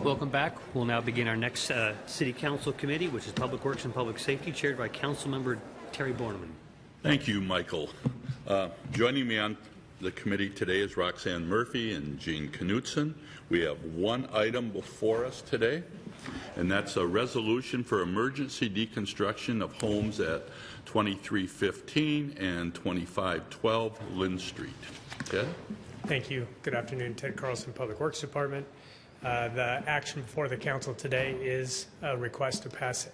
Welcome back. We'll now begin our next City Council committee, which is Public Works and Public Safety, chaired by Councilmember Terry Borneman. Thank you, Michael. Joining me on the committee today is Roxanne Murphy and Gene Knutson. We have one item before us today, and that's a resolution for emergency deconstruction of homes at 2315 and 2512 Lynn Street. Ted? Thank you. Good afternoon, Ted Carlson, Public Works Department. The action before the council today is a request to pass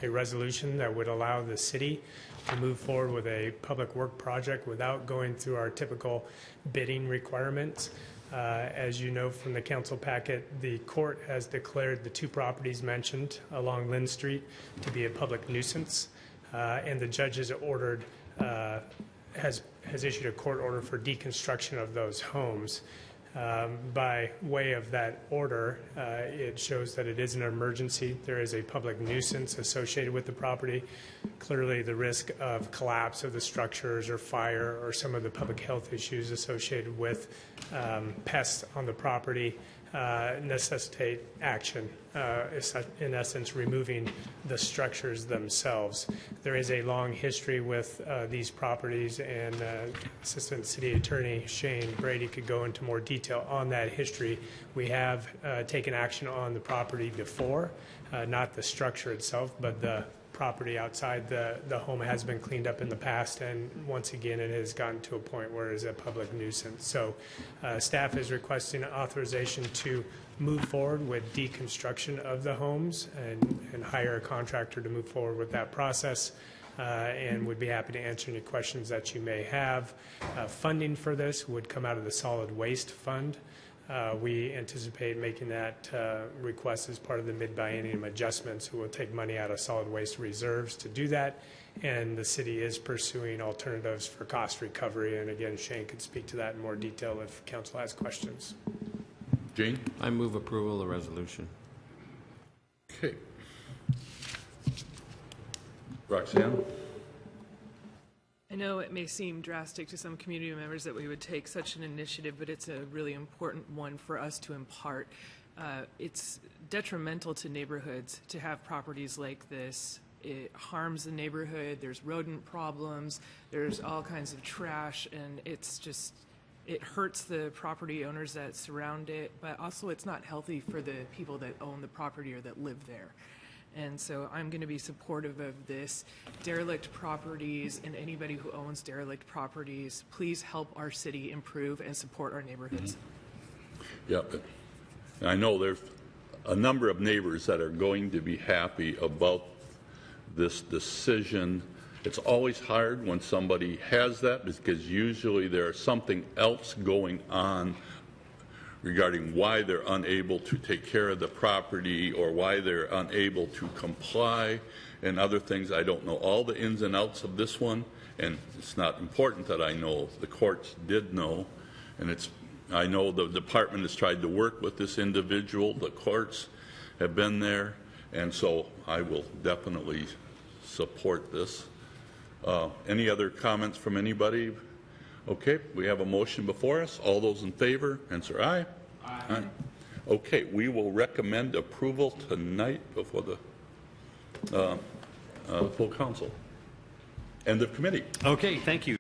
a resolution that would allow the city to move forward with a public work project without going through our typical bidding requirements. As you know from the council packet, the court has declared the two properties mentioned along Lynn Street to be a public nuisance, and the judge has ordered has issued a court order for deconstruction of those homes. By way of that order, it shows that it is an emergency. There is a public nuisance associated with the property. Clearly, the risk of collapse of the structures or fire or some of the public health issues associated with pests on the property necessitate action, in essence, removing the structures themselves. There is a long history with these properties, and Assistant City Attorney Shane Brady could go into more detail on that history. We have taken action on the property before, not the structure itself, but the property outside the home has been cleaned up in the past, and once again it has gotten to a point where it is a public nuisance. So staff is requesting authorization to move forward with deconstruction of the homes and hire a contractor to move forward with that process, and would be happy to answer any questions that you may have. Funding for this would come out of the solid waste fund. We anticipate making that request as part of the mid-biennium adjustments. We will take money out of solid waste reserves to do that, and the city is pursuing alternatives for cost recovery. And again, Shane could speak to that in more detail if council has questions. Gene? I move approval of the resolution. Okay. Roxanne? I know it may seem drastic to some community members that we would take such an initiative, but it's a really important one for us to impart. It's detrimental to neighborhoods to have properties like this. It harms the neighborhood. There's rodent problems. There's all kinds of trash, and it's just, it hurts the property owners that surround it, but also it's not healthy for the people that own the property or that live there. And so I'm going to be supportive of this. Derelict properties and anybody who owns derelict properties, please help our city improve and support our neighborhoods. Yeah, I know there's a number of neighbors that are going to be happy about this decision. It's always hard when somebody has that, because usually there's something else going on regarding why they're unable to take care of the property or why they're unable to comply and other things. I don't know all the ins and outs of this one, and it's not important that I know. The courts did know, and I know the department has tried to work with this individual. The courts have been there, and so I will definitely support this. Any other comments from anybody? Okay, we have a motion before us. All those in favor, answer aye. Aye. Aye. Okay, we will recommend approval tonight before the full council and the committee. Okay, thank you.